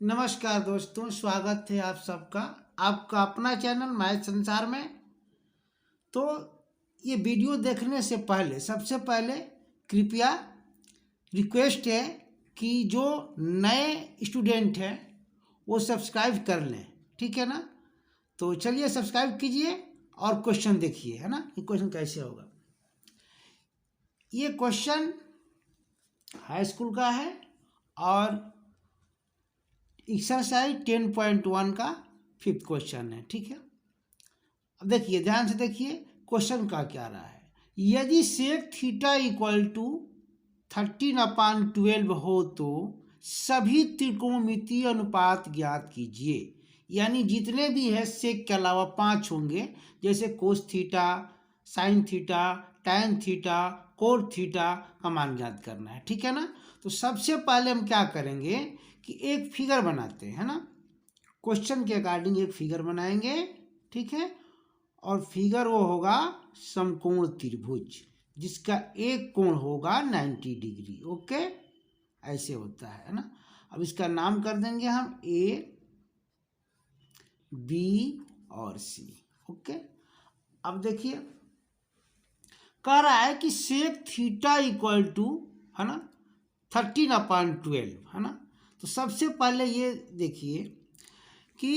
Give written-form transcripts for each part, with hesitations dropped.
नमस्कार दोस्तों, स्वागत है आप सबका आपका अपना चैनल मैथ संसार में। तो ये वीडियो देखने से पहले सबसे पहले कृपया रिक्वेस्ट है कि जो नए स्टूडेंट हैं वो सब्सक्राइब कर लें, ठीक है ना। तो चलिए सब्सक्राइब कीजिए और क्वेश्चन देखिए, है ना। ये क्वेश्चन कैसे होगा। ये क्वेश्चन हाई स्कूल का है और एक्सरसाइज 10.1 का 5th क्वेश्चन है, ठीक है। अब देखिए, ध्यान से देखिए क्वेश्चन का क्या रहा है। यदि सेक थीटा इक्वल टू 13/12 हो तो सभी त्रिकोणमितीय अनुपात ज्ञात कीजिए। यानी जितने भी है सेक के अलावा 5 होंगे, जैसे cos theta, sine theta, tan theta, cot theta का मान ज्ञात करना है, ठीक है ना। तो सबसे पहले हम क्या करेंगे कि एक फिगर बनाते हैं, है ना। क्वेश्चन के अकॉर्डिंग एक फिगर बनाएंगे, ठीक है। और फिगर वो होगा समकोण त्रिभुज जिसका एक कोण होगा 90 डिग्री। ओके, ऐसे होता है ना। अब इसका नाम कर देंगे हम ए, बी और सी। ओके, अब देखिए कह रहा है कि सेक थीटा इक्वल टू, है ना, 13/12, है ना। तो सबसे पहले ये देखिए कि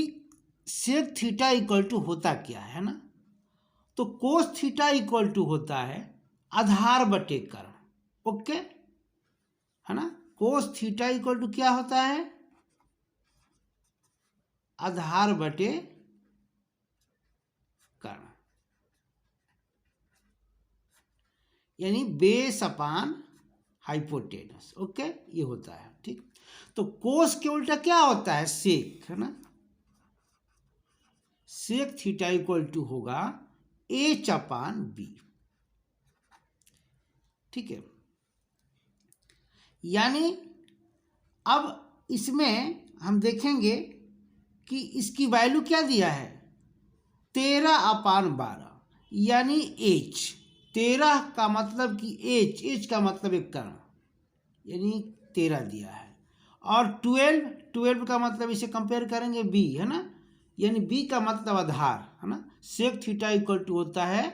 सेक थीटा इक्वल टू होता क्या है ना। तो कोस थीटा इक्वल टू होता है आधार बटे कर्ण। ओके, है ना। कोस थीटा इक्वल टू क्या होता है, आधार बटे कर्ण, यानी बेस अपान हाइपोटेनस। ओके, ये होता है, ठीक। तो कोस के उल्टा क्या होता है, सेक, है ना। सेक थीटा इक्वल टू होगा h/b, ठीक है। यानी अब इसमें हम देखेंगे कि इसकी वैल्यू क्या दिया है, 13/12, यानी h। 13 का मतलब कि h का मतलब एक कर्ण, यानी 13 दिया है। और 12 का मतलब इसे कंपेयर करेंगे b, है ना, यानी b का मतलब आधार, है ना। सेक थीटा इक्वल टू होता है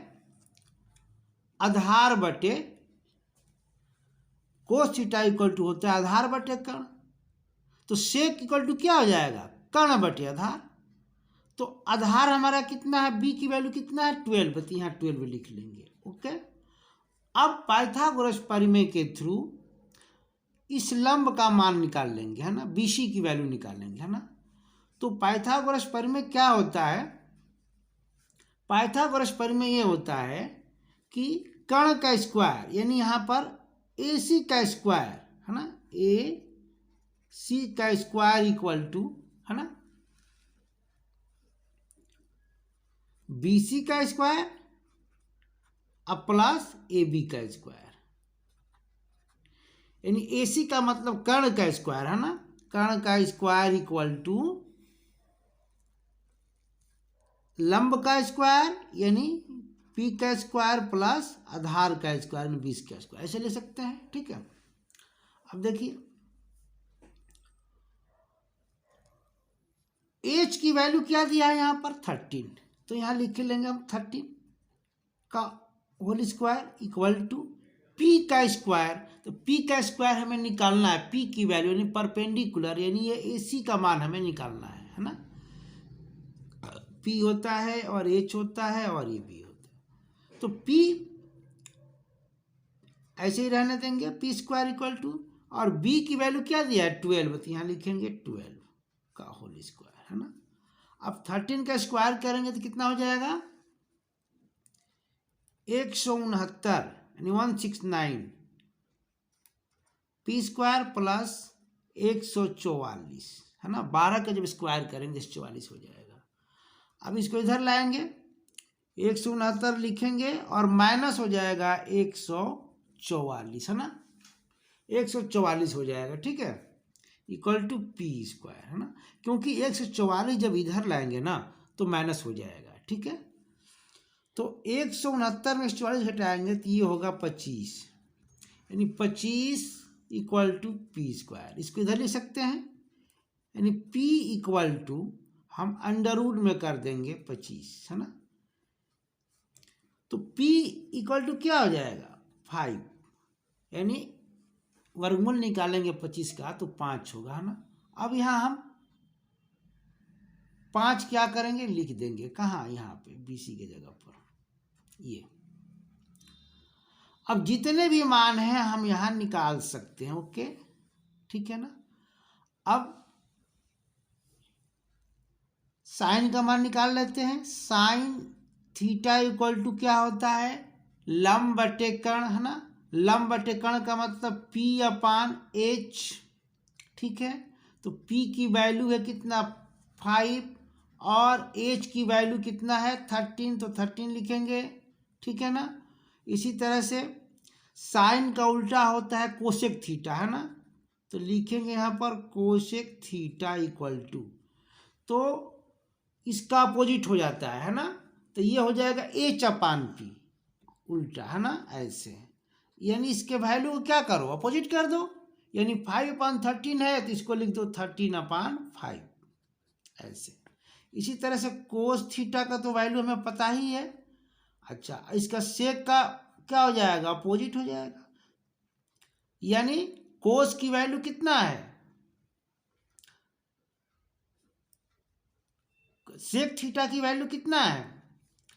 आधार बटे कोस थीटा इक्वल टू होता है आधार बटे कर्ण। तो सेक इक्वल टू क्या हो जाएगा, कर्ण बटे आधार। तो आधार हमारा कितना है, b की वैल्यू कितना है 12, तो यहाँ 12 लिख लेंगे। ओके, अब पाइथागोरस प्रमेय के थ्रू इस लंब का मान निकाल लेंगे, है ना, BC की वैल्यू निकालेंगे, है ना। तो पाइथागोरस प्रमेय क्या होता है, पाइथागोरस प्रमेय ये होता है कि कर्ण का स्क्वायर, यानी यहाँ पर AC का स्क्वायर, है ना, AC का स्क्वायर इक्वल टू, है ना, BC का स्क्वायर अब प्लस AB का स्क्वायर, यानी AC का मतलब कर्ण का स्क्वायर, है ना, कर्ण का स्क्वायर इक्वल टू लंब का स्क्वायर, यानी P का स्क्वायर प्लस आधार का स्क्वायर, 20 का स्क्वायर, ऐसे ले सकते हैं, ठीक है। अब देखिए h की वैल्यू क्या दिया है यहाँ पर 13, तो यहाँ लिख लेंगे हम 13 का whole square equal to p का स्क्वायर। तो p का स्क्वायर हमें निकालना है, p की वैल्यू यानी परपेंडिकुलर, यानी ये AC का मान हमें निकालना है ना। p होता है और h होता है और ये b होता है। तो p ऐसे ही रहने देंगे, p स्क्वायर इक्वल टू, और b की वैल्यू क्या दिया है 12, तो यहाँ लिखेंगे 12 का होल स्क्वायर, है ना। अब 13 का स्क्वायर करेंगे तो कितना हो जाएगा 169, यानी 169 p स्क्वायर प्लस 144, है ना। 12 का जब स्क्वायर करेंगे 44 हो जाएगा। अब इसको इधर लाएंगे, 169 लिखेंगे और माइनस हो जाएगा 144, है ना, 144 हो जाएगा, ठीक है, इक्वल टू p स्क्वायर, है ना। क्योंकि 144 जब इधर लाएंगे ना तो माइनस हो जाएगा, ठीक है। तो 169 में 44 हटाएंगे तो ये होगा 25, यानी 25 इक्वल टू p स्क्वायर। इसको इधर ले सकते हैं, यानी P इक्वल टू हम अंडर रूट में कर देंगे 25, है ना। तो P इक्वल टू क्या हो जाएगा 5, यानी वर्गमूल निकालेंगे 25 का तो 5 होगा, है ना। अब यहाँ हम 5 क्या करेंगे, लिख देंगे कहाँ, यहाँ पे BC के जगह पर ये। अब जितने भी मान हैं हम यहाँ निकाल सकते हैं, ओके, ठीक है ना। अब साइन का मान निकाल लेते हैं। साइन थीटा इक्वल टू क्या होता है, लंब बटे कर्ण, है ना। लंब बटे कर्ण का मतलब P/H, ठीक है। तो P की वैल्यू है कितना 5 और H की वैल्यू कितना है 13, तो 13 लिखेंगे, ठीक है ना। इसी तरह से साइन का उल्टा होता है कोसेक थीटा, है ना। तो लिखेंगे यहाँ पर कोसेक थीटा इक्वल टू, तो इसका अपोजिट हो जाता है ना। तो ये हो जाएगा H/P उल्टा, है ना, ऐसे। यानी इसके वैल्यू को क्या करो, अपोजिट कर दो। यानी 5/13 है तो इसको लिख दो 13/5, ऐसे। इसी तरह से कोस थीटा का तो वैल्यू हमें पता ही है। अच्छा, इसका सेक का क्या हो जाएगा, अपोजिट हो जाएगा। यानी कोस की वैल्यू कितना है, सेक थीटा की वैल्यू कितना है,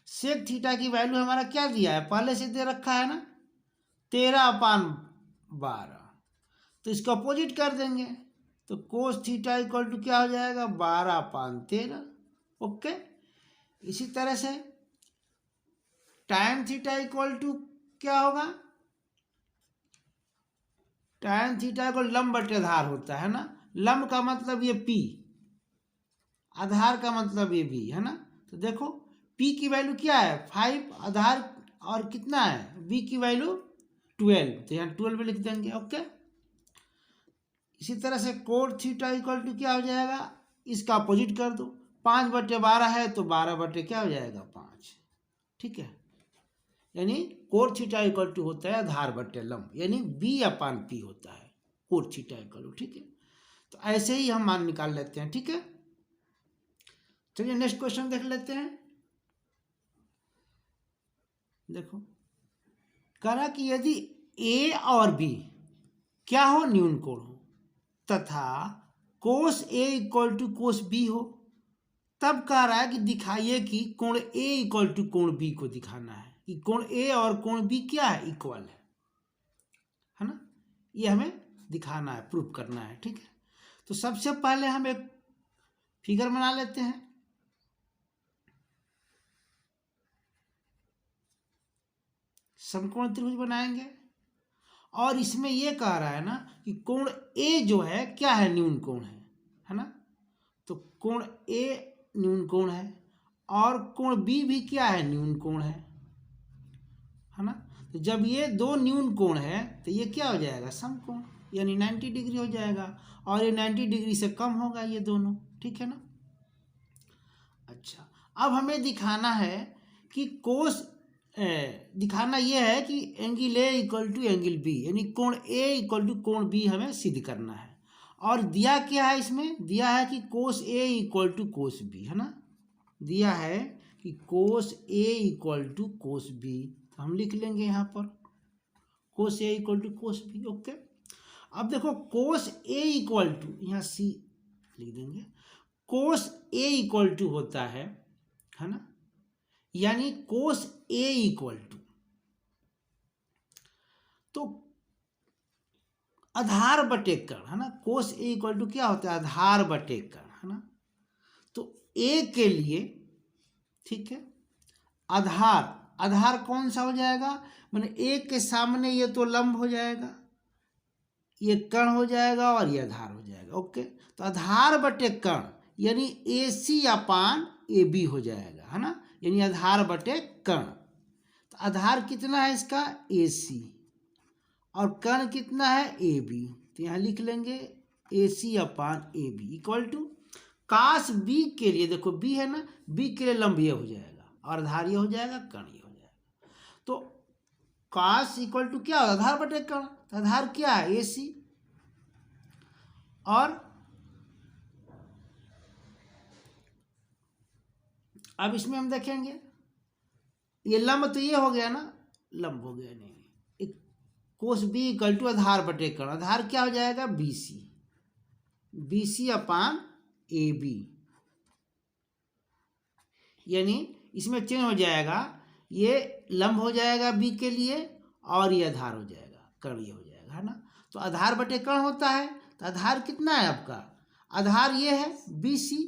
सेक थीटा की वैल्यू हमारा क्या दिया है, पहले से दे रखा है ना 13/12। तो इसको अपोजिट कर देंगे तो कोस थीटा इक्वल टू क्या हो जाएगा 12/13, ओके। इसी तरह से tan थीटा इक्वल टू क्या होगा, tan थीटा इक्वल लंब बटे आधार होता है ना। लंब का मतलब ये P, आधार का मतलब ये B, है ना। तो देखो P की वैल्यू क्या है 5, आधार और कितना है B की वैल्यू 12, तो यहाँ 12 लिख देंगे, ओके। इसी तरह से कोट थीटा इक्वल टू क्या हो जाएगा, इसका अपोजिट कर दो, 5/12 है तो 12 बटे क्या हो जाएगा 5, ठीक है। यानी कोट थीटा इक्वल टू होता है आधार बटे लंब, यानी B/P होता है कोट थीटा इक्वल टू, ठीक है। तो ऐसे ही हम मान निकाल लेते हैं, ठीक है। चलिए नेक्स्ट क्वेश्चन देख लेते हैं। देखो कह रहा कि यदि A और B क्या हो, न्यून कोण हो, तथा cos A equal to cos B हो, तब कह रहा है कि दिखाइए कि कोण A इक्वल टू कोण B को दिखाना है कि कोण A और कोण B क्या है, इक्वल है ना। ये हमें दिखाना है, प्रूफ करना है, ठीक है। तो सबसे पहले हम एक फिगर बना लेते हैं। समकोण त्रिभुज बनाएंगे और इसमें ये कह रहा है ना कि कोण A जो है क्या है, न्यून कोण है ना। तो कोण A न्यून कोण है और कोण B भी क्या है, न्यून कोण है ना। तो जब ये दो न्यून कोण है तो ये क्या हो जाएगा, समकोण, यानी 90 डिग्री हो जाएगा, और ये 90 डिग्री से कम होगा ये दोनों, ठीक है ना। अच्छा, अब हमें दिखाना है कि कोस दिखाना यह है कि angle A equal to angle B, यानी कोण A इक्वल टू कोण B हमें सिद्ध करना है। और दिया क्या है, इसमें दिया है कि cos A equal to cos B, है ना। दिया है कि cos A equal to cos B, तो हम लिख लेंगे यहाँ पर cos A equal to cos B, okay. अब देखो कोस A इक्वल टू, यहाँ C लिख देंगे, कोस A इक्वल टू होता है ना, यानी कोस A इक्वल टू, तो आधार बटे कर्ण, है ना। कोस A इक्वल टू क्या होता है, आधार बटे कर्ण, है ना। तो A के लिए, ठीक है, आधार, आधार कौन सा हो जाएगा, माने A के सामने ये तो लंब हो जाएगा, ये कर्ण हो जाएगा और ये आधार हो जाएगा, ओके। तो आधार बटे कर्ण यानी AC/AB हो जाएगा, है ना, यानी आधार बटे कर्ण। तो आधार कितना है इसका AC और कर्ण कितना है AB, तो यहाँ लिख लेंगे AC/AB इक्वल टू काश B के लिए, देखो B है ना, B के लिए लंब ये हो जाएगा और आधार ये हो जाएगा, कर्ण ये हो जाएगा। तो काश इक्वल टू क्या होगा, आधार बटे कर्ण, तो आधार क्या है AC और अब इसमें हम देखेंगे ये लंब तो ये हो गया ना, लंब हो गया नहीं, एक कोस बी इक्वल टू आधार बटे कर्ण, आधार क्या हो जाएगा बी सी, बी सी अपान ए बी, यानी इसमें चेंज हो जाएगा, ये लंब हो जाएगा बी के लिए और ये आधार हो जाएगा, कर्ण ये हो जाएगा, है ना। तो आधार बटे कर्ण होता है, तो आधार कितना है आपका, आधार ये है बी सी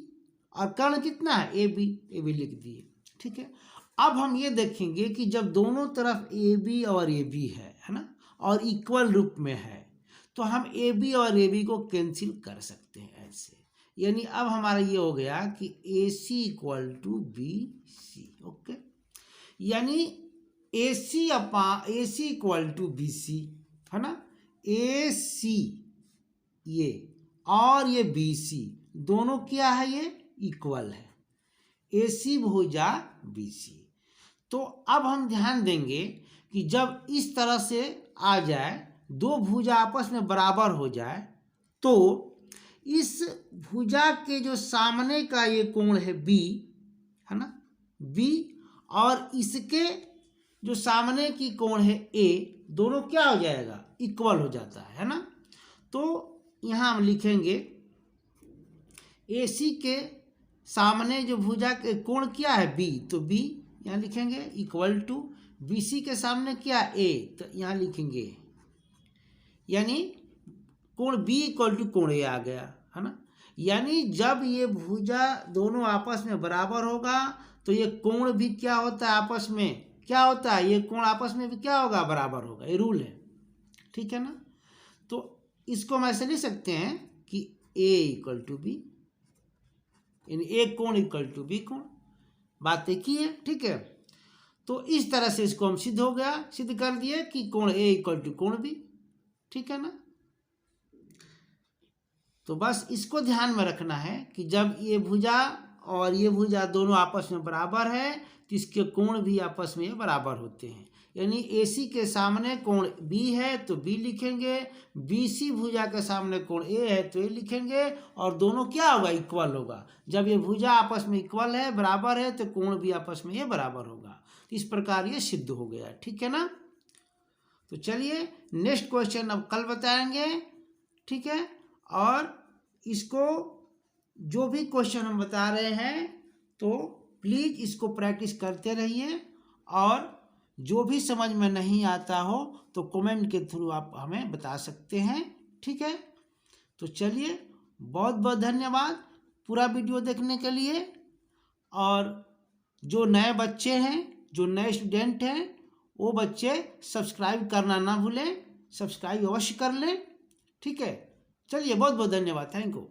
और कर्ण कितना है ए बी लिख दिए, ठीक है। अब हम ये देखेंगे कि जब दोनों तरफ ए बी और ए बी है ना, और इक्वल रूप में है, तो हम ए बी और ए बी को कैंसिल कर सकते हैं ऐसे, यानी अब हमारा ये हो गया कि A C equal to B C, okay, यानी A C equal to B C, है ना, ए सी ये और ये बी सी दोनों क्या है, ये इक्वल है, ए सी भुजा बी सी। तो अब हम ध्यान देंगे कि जब इस तरह से आ जाए, दो भुजा आपस में बराबर हो जाए, तो इस भुजा के जो सामने का ये कोण है बी, है ना, बी, और इसके जो सामने की कोण है ए, दोनों क्या हो जाएगा, इक्वल हो जाता है ना। तो यहाँ हम लिखेंगे ए सी के सामने जो भुजा के कोण क्या है बी, तो बी यहाँ लिखेंगे इक्वल टू बी सी के सामने क्या ए, तो यहाँ लिखेंगे, यानी कोण बी इक्वल टू कोण ए आ गया, है ना। यानी जब ये भुजा दोनों आपस में बराबर होगा तो ये कोण भी क्या होता है, आपस में क्या होता है, ये कोण आपस में भी क्या होगा, बराबर होगा, ये रूल है, ठीक है ना। तो इसको हम ऐसे लिख सकते हैं कि ए इक्वल टू बी, यानी ए कोण इक्वल टू बी कोण, बात एक ही है, ठीक है। तो इस तरह से इसको हम सिद्ध कर दिए कि कोण ए इक्वल टू कोण बी, ठीक है ना। तो बस इसको ध्यान में रखना है कि जब ये भुजा और ये भुजा दोनों आपस में बराबर है, तो इसके कोण भी आपस में बराबर होते हैं, यानी AC के सामने कोण B है तो B लिखेंगे, BC भुजा के सामने कोण A है तो A लिखेंगे, और दोनों क्या होगा, इक्वल होगा। जब ये भुजा आपस में इक्वल है, बराबर है, तो कोण भी आपस में ये बराबर होगा। इस प्रकार ये सिद्ध हो गया, ठीक है ना। तो चलिए नेक्स्ट क्वेश्चन अब कल बताएंगे, ठीक है। और इसको जो भी क्वेश्चन हम बता रहे हैं तो प्लीज़ इसको प्रैक्टिस करते रहिए, और जो भी समझ में नहीं आता हो तो कमेंट के थ्रू आप हमें बता सकते हैं, ठीक है। तो चलिए बहुत बहुत धन्यवाद पूरा वीडियो देखने के लिए, और जो नए बच्चे हैं, जो नए स्टूडेंट हैं, वो बच्चे सब्सक्राइब करना ना भूलें, सब्सक्राइब अवश्य कर लें, ठीक है। चलिए बहुत बहुत धन्यवाद, थैंक यू।